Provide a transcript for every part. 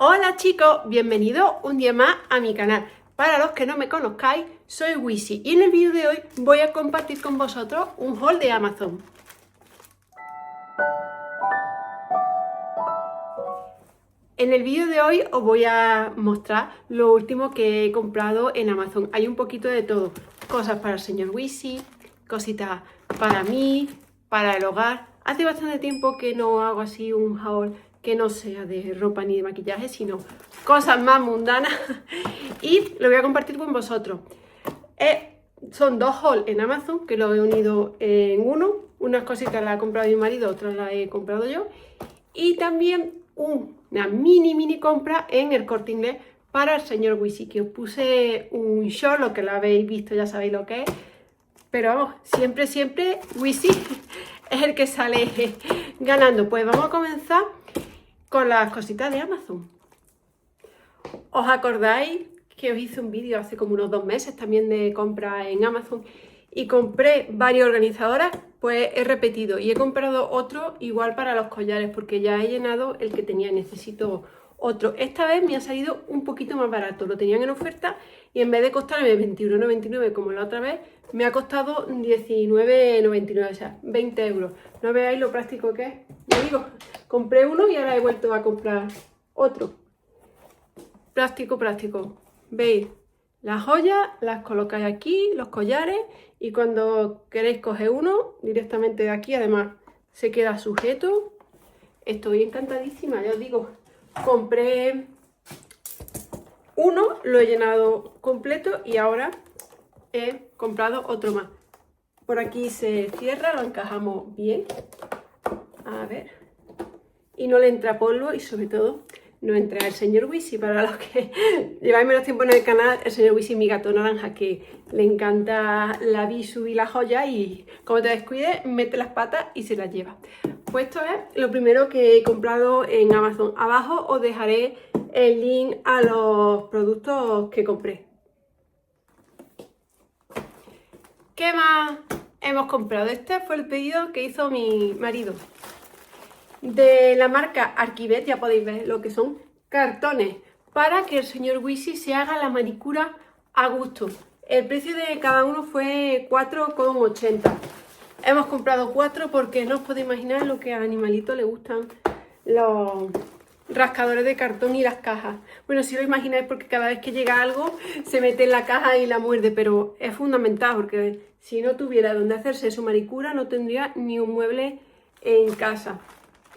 Hola chicos, bienvenidos un día más a mi canal. Para los que no me conozcáis, soy Wisi y en el vídeo de hoy voy a compartir con vosotros un haul de Amazon. En el vídeo de hoy os voy a mostrar lo último que he comprado en Amazon. Hay un poquito de todo, cosas para el señor Wisi, cositas para mí, para el hogar. Hace bastante tiempo que no hago así un haul que no sea de ropa ni de maquillaje, sino cosas más mundanas y lo voy a compartir con vosotros. Son dos hauls en Amazon que lo he unido en uno. Unas cositas las ha comprado mi marido, otras las he comprado yo. Y también una mini compra en el Corte Inglés para el señor Wisi, que os puse un short, lo que lo habéis visto ya sabéis lo que es. Pero vamos, siempre Wisi es el que sale ganando. Pues vamos a comenzar con las cositas de Amazon. ¿Os acordáis que os hice un vídeo hace como unos 2 meses también de compra en Amazon y compré varias organizadoras? Pues he repetido y he comprado otro igual para los collares porque ya he llenado el que tenía, necesito otro. Esta vez me ha salido un poquito más barato, lo tenían en oferta y en vez de costarme 21,99 como la otra vez, me ha costado 19,99, o sea, 20 euros. No veáis lo práctico que es. Ya digo, compré uno y ahora he vuelto a comprar otro. Práctico. ¿Veis? Las joyas las colocáis aquí, los collares, y cuando queréis coger uno directamente de aquí, además se queda sujeto. Estoy encantadísima, ya os digo. Compré uno, lo he llenado completo y ahora he comprado otro más. Por aquí se cierra, lo encajamos bien. A ver. Y no le entra polvo y sobre todo no entra el señor Wisi. Para los que lleváis menos tiempo en el canal, el señor Wisi, mi gato naranja, que le encanta la bisu y la joya y como te descuides, mete las patas y se las lleva. Pues esto es lo primero que he comprado en Amazon. Abajo os dejaré el link a los productos que compré. ¿Qué más hemos comprado? Este fue el pedido que hizo mi marido. De la marca Arquivet, ya podéis ver lo que son cartones para que el señor Wisi se haga la manicura a gusto. El precio de cada uno fue 4,80. Hemos comprado 4 porque no os podéis imaginar lo que a Animalito le gustan los rascadores de cartón y las cajas. Bueno, si lo imagináis porque cada vez que llega algo se mete en la caja y la muerde, pero es fundamental porque si no tuviera donde hacerse su manicura no tendría ni un mueble en casa.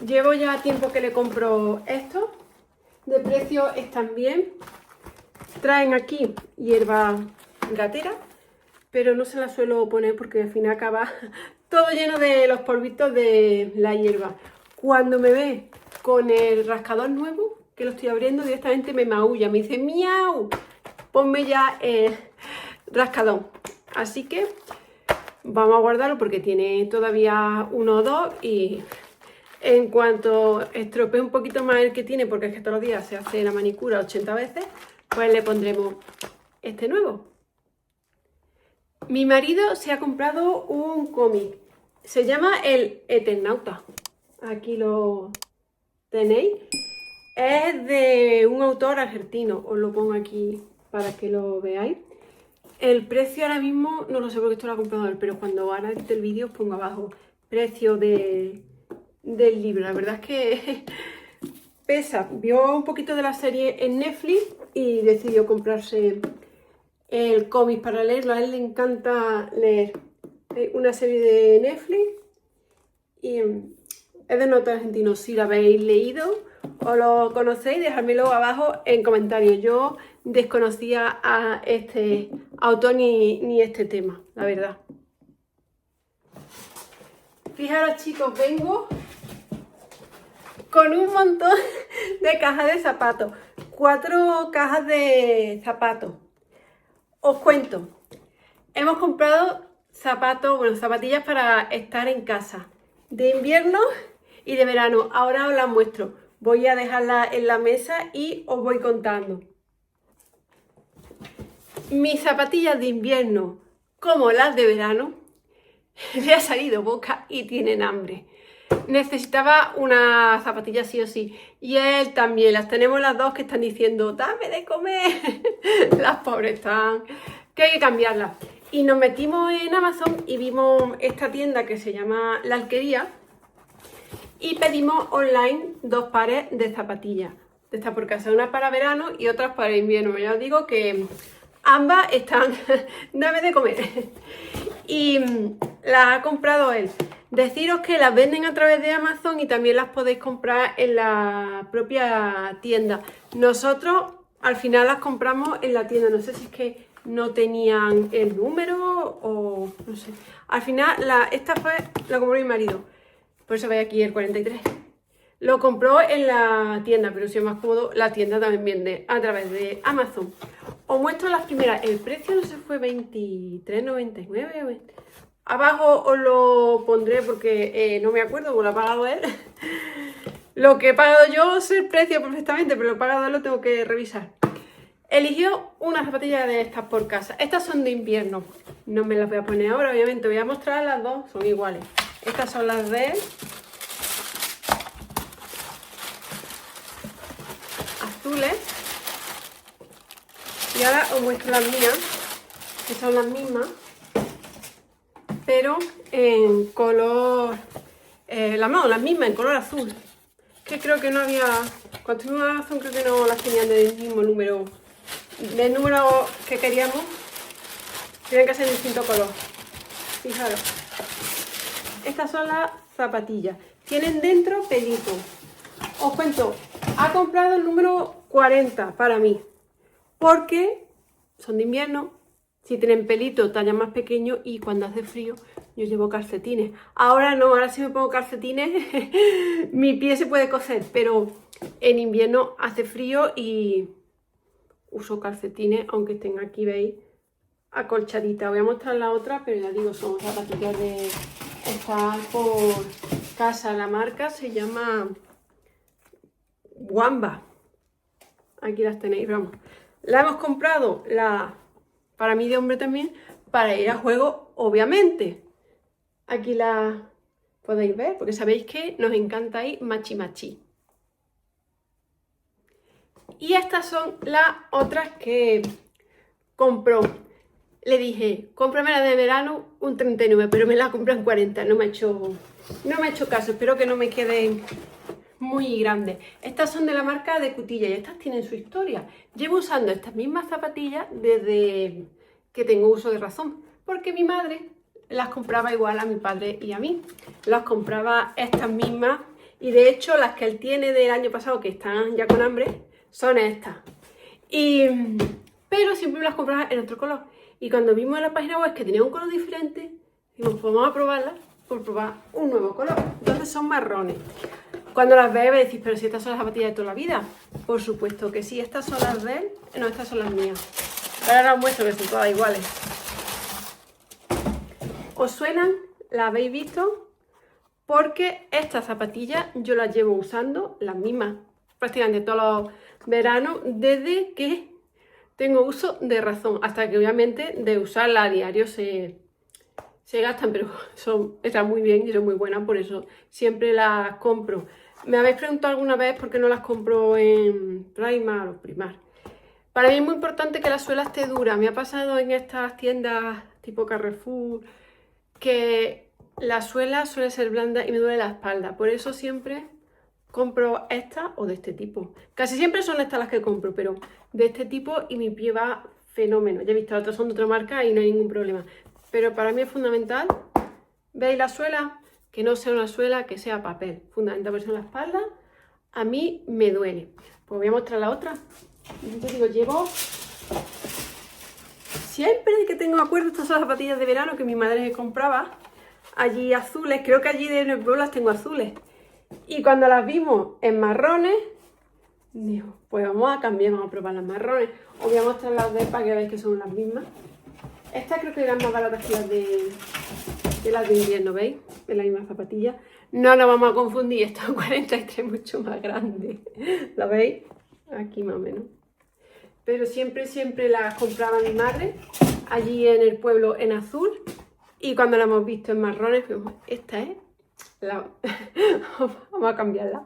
Llevo ya tiempo que le compro esto. De precio están bien. Traen aquí hierba gatera, pero no se la suelo poner porque al final acaba todo lleno de los polvitos de la hierba. Cuando me ve con el rascador nuevo, que lo estoy abriendo, directamente me maulla, me dice miau, ponme ya el rascador. Así que vamos a guardarlo porque tiene todavía 1 o 2 y en cuanto estropee un poquito más el que tiene, porque es que todos los días se hace la manicura 80 veces, pues le pondremos este nuevo. Mi marido se ha comprado un cómic, se llama El Eternauta. Aquí lo tenéis. Es de un autor argentino, os lo pongo aquí para que lo veáis. El precio ahora mismo no lo sé porque esto lo ha comprado él, pero cuando ahora edite el vídeo os pongo abajo precio del libro. La verdad es que pesa. Vio un poquito de la serie en Netflix y decidió comprarse el cómic para leerlo. A él le encanta leer. Hay una serie de Netflix y es de un autor argentino. Si lo habéis leído o lo conocéis, dejádmelo abajo en comentarios. Yo desconocía a este autor ni este tema, la verdad. Fijaros chicos, vengo con un montón de cajas de zapatos. 4 cajas de zapatos. Os cuento. Hemos comprado zapatos, bueno, zapatillas para estar en casa. De invierno y de verano. Ahora os las muestro. Voy a dejarlas en la mesa y os voy contando. Mis zapatillas de invierno, como las de verano, le ha salido boca y tienen hambre. necesitaba una zapatilla sí o sí. Y él también, las tenemos las dos que están diciendo, dame de comer. Las pobres están, que hay que cambiarlas. Y nos metimos en Amazon y vimos esta tienda que se llama La Alquería. Y pedimos online 2 pares de zapatillas. De estas por casa, una para verano y otras para invierno. Ya os digo que ambas están, dame de comer. Y las ha comprado él. Deciros que las venden a través de Amazon y también las podéis comprar en la propia tienda. Nosotros al final las compramos en la tienda. No sé si es que no tenían el número o no sé. Al final esta la compró mi marido. Por eso veis aquí el 43. Lo compró en la tienda, pero si es más cómodo, la tienda también vende a través de Amazon. Os muestro las primeras. El precio no sé, fue 23,99. Abajo os lo pondré porque no me acuerdo, porque lo ha pagado él. Lo que he pagado yo sé el precio perfectamente, pero lo he pagado él, lo tengo que revisar. Eligió una zapatilla de estas por casa. Estas son de invierno. No me las voy a poner ahora, obviamente. Voy a mostrar las dos, son iguales. Estas son las de él. Azules. Y ahora os muestro las mías, que son las mismas, pero en color, las mismas en color azul. Que creo que no había, cuando tuvimos la Amazon creo que no las tenían del mismo número, del número que queríamos. Tienen que ser de distinto color. Fijaros. Estas son las zapatillas. Tienen dentro pelito. Os cuento, ha comprado el número 40 para mí. Porque son de invierno, si tienen pelito, talla más pequeño y cuando hace frío yo llevo calcetines. Ahora no, ahora si me pongo calcetines mi pie se puede coser, pero en invierno hace frío y uso calcetines, aunque estén aquí, veis, acolchaditas. Voy a mostrar la otra, pero ya digo, son zapatillas de estar por casa. La marca se llama Wamba. Aquí las tenéis, vamos. La hemos comprado, para mí de hombre también, para ir a juego, obviamente. Aquí la podéis ver, porque sabéis que nos encanta ir machi machi. Y estas son las otras que compró. Le dije, cómprame la de verano un 39, pero me la compré en 40. No me ha hecho caso, espero que no me queden muy grandes. Estas son de la marca de Cutilla y estas tienen su historia. Llevo usando estas mismas zapatillas desde que tengo uso de razón, porque mi madre las compraba igual a mi padre y a mí. Las compraba estas mismas y de hecho las que él tiene del año pasado, que están ya con hambre, son estas. Pero siempre las compraba en otro color. Y cuando vimos en la página web que tenía un color diferente, dijimos, pues vamos a probarlas por probar un nuevo color. Entonces son marrones. Cuando las veis decís, pero si estas son las zapatillas de toda la vida. Por supuesto que sí, estas son las de él, no, estas son las mías. Ahora las muestro que son todas iguales. ¿Os suenan? ¿Las habéis visto? Porque estas zapatillas yo las llevo usando, las mismas, prácticamente todos los veranos, desde que tengo uso de razón. Hasta que obviamente de usarlas a diario se gastan, pero están muy bien y son muy buenas, por eso siempre las compro. Me habéis preguntado alguna vez por qué no las compro en Primark o Primark. Para mí es muy importante que la suela esté dura. Me ha pasado en estas tiendas tipo Carrefour que la suela suele ser blanda y me duele la espalda. Por eso siempre compro estas o de este tipo. Casi siempre son estas las que compro, pero de este tipo y mi pie va fenómeno. Ya he visto, otras son de otra marca y no hay ningún problema. Pero para mí es fundamental, ¿veis la suela? Que no sea una suela, que sea papel. Fundamental, por eso en la espalda a mí me duele. Pues voy a mostrar la otra. Yo digo, llevo... Siempre que tengo acuerdo, estas son las zapatillas de verano que mi madre me compraba. Allí azules, creo que allí en el pueblo las tengo azules. Y cuando las vimos en marrones, digo, pues vamos a cambiar, vamos a probar las marrones. Os voy a mostrar las de para que veáis que son las mismas. Estas creo que eran más baratas que las de invierno, ¿veis? Es la misma zapatilla. No nos vamos a confundir, esta es 43 mucho más grande. ¿Lo veis? Aquí más o menos. Pero siempre las compraba mi madre, allí en el pueblo en azul. Y cuando la hemos visto en marrones, pues esta es Vamos a cambiarla.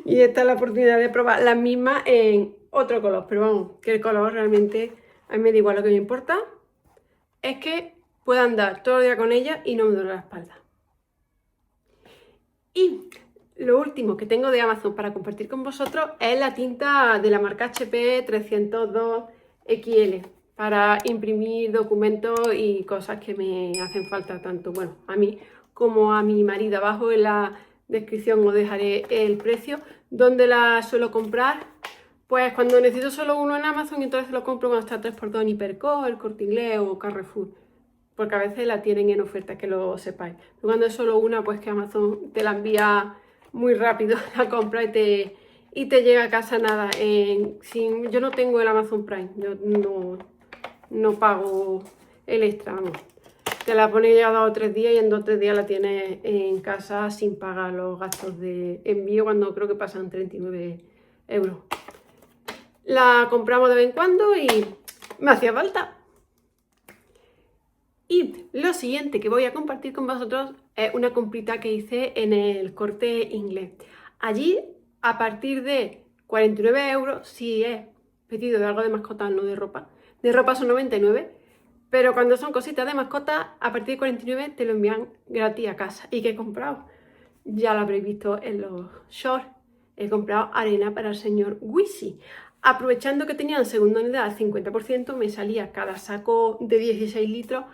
Y esta es la oportunidad de probar las mismas en otro color. Pero vamos, que el color realmente a mí me da igual. Lo que me importa es que pueda andar todo el día con ella y no me duele la espalda. Y lo último que tengo de Amazon para compartir con vosotros es la tinta de la marca HP 302 XL para imprimir documentos y cosas que me hacen falta tanto, bueno, a mí como a mi marido. Abajo en la descripción os dejaré el precio. Donde la suelo comprar, pues cuando necesito solo uno en Amazon, entonces lo compro cuando está 3x2 en Hipercor, El Corte Inglés o Carrefour, porque a veces la tienen en oferta, que lo sepáis. Pero cuando es solo una, pues que Amazon te la envía muy rápido, la compra y te llega a casa nada. Yo no tengo el Amazon Prime, yo no pago el extra, vamos. Te la pone ya 2 o 3 días y en 2 o 3 días la tienes en casa sin pagar los gastos de envío, cuando creo que pasan 39 euros. La compramos de vez en cuando y me hacía falta. Y lo siguiente que voy a compartir con vosotros es una comprita que hice en El Corte Inglés. Allí, a partir de 49 euros, si es pedido de algo de mascota, no de ropa. De ropa son 99, pero cuando son cositas de mascota, a partir de 49 te lo envían gratis a casa. ¿Y qué he comprado? Ya lo habréis visto en los shorts. He comprado arena para el señor Wisi. Aprovechando que tenían segunda unidad al 50%, me salía cada saco de 16 litros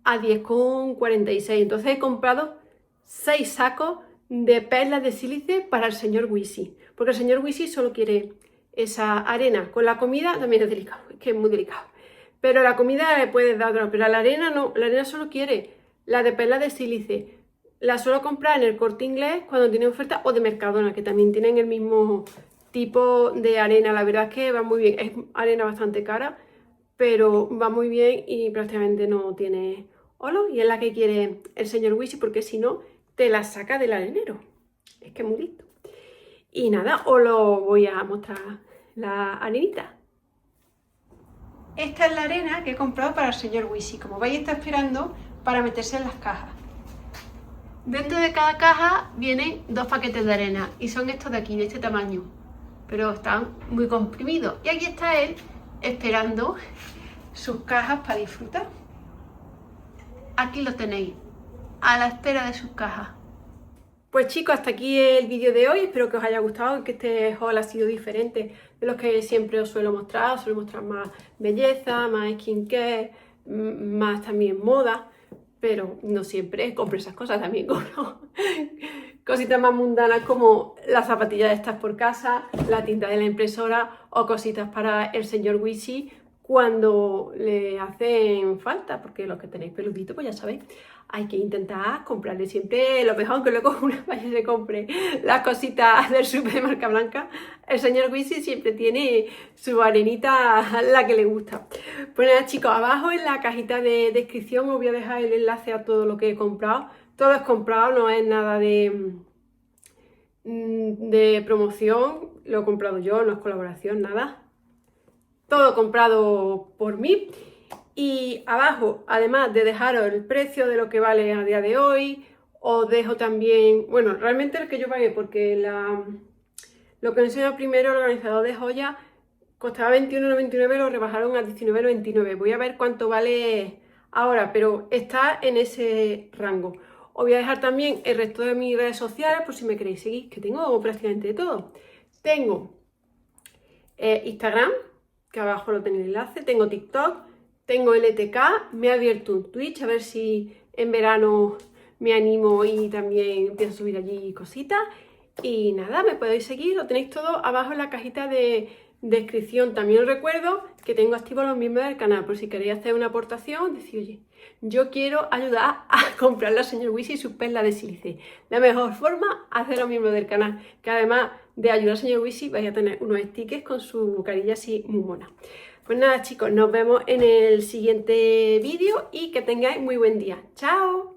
a 10,46. Entonces he comprado 6 sacos de perlas de sílice para el señor Wisi, porque el señor Wisi solo quiere esa arena. Con la comida también es delicado, es que es muy delicado. Pero la comida le puedes dar otra, pero la arena no, la arena solo quiere la de perlas de sílice. La suelo comprar en El Corte Inglés cuando tiene oferta, o de Mercadona, que también tienen el mismo tipo de arena. La verdad es que va muy bien, es arena bastante cara, pero va muy bien y prácticamente no tiene olor, y es la que quiere el señor Wisi, porque si no te la saca del arenero. Es que es muy listo. Y nada, os lo voy a mostrar la arenita. Esta es la arena que he comprado para el señor Wisi. Como veis, está esperando para meterse en las cajas. Dentro de cada caja vienen 2 paquetes de arena y son estos de aquí, de este tamaño, pero están muy comprimidos. Y aquí está él esperando sus cajas para disfrutar. Aquí lo tenéis, a la espera de sus cajas. Pues chicos, hasta aquí el vídeo de hoy. Espero que os haya gustado, que este haul ha sido diferente de los que siempre os suelo mostrar. Os suelo mostrar más belleza, más skincare, más también moda, pero no siempre compro esas cosas, también compro cositas más mundanas como las zapatillas estas por casa, la tinta de la impresora o cositas para el señor Wisi cuando le hacen falta, porque los que tenéis peludito, pues ya sabéis, hay que intentar comprarle siempre lo mejor, aunque luego una vaya y se compre las cositas del súper de marca blanca. El señor Wisi siempre tiene su arenita, la que le gusta. Pues nada chicos, abajo en la cajita de descripción os voy a dejar el enlace a todo lo que he comprado. Todo es comprado, no es nada de promoción, lo he comprado yo, no es colaboración, nada. Todo comprado por mí. Y abajo, además de dejaros el precio de lo que vale a día de hoy, os dejo también, bueno, realmente el que yo pagué, porque lo que enseño primero, el organizador de joyas, costaba 21,99, lo rebajaron a 19,99. Voy a ver cuánto vale ahora, pero está en ese rango. Os voy a dejar también el resto de mis redes sociales por si me queréis seguir, que tengo prácticamente de todo. Tengo Instagram, que abajo lo tenéis el enlace, tengo TikTok, tengo LTK, me he abierto un Twitch, a ver si en verano me animo y también empiezo a subir allí cositas. Y nada, me podéis seguir, lo tenéis todo abajo en la cajita de descripción. También os recuerdo que tengo activos los miembros del canal, por si queréis hacer una aportación, decir, oye, yo quiero ayudar a comprarle al señor Wisi y sus perlas de sílice. La mejor forma, haceros miembros del canal, que además de ayudar al señor Wisi vais a tener unos stickers con su carilla así muy mona. Pues nada chicos, nos vemos en el siguiente vídeo y que tengáis muy buen día. ¡Chao!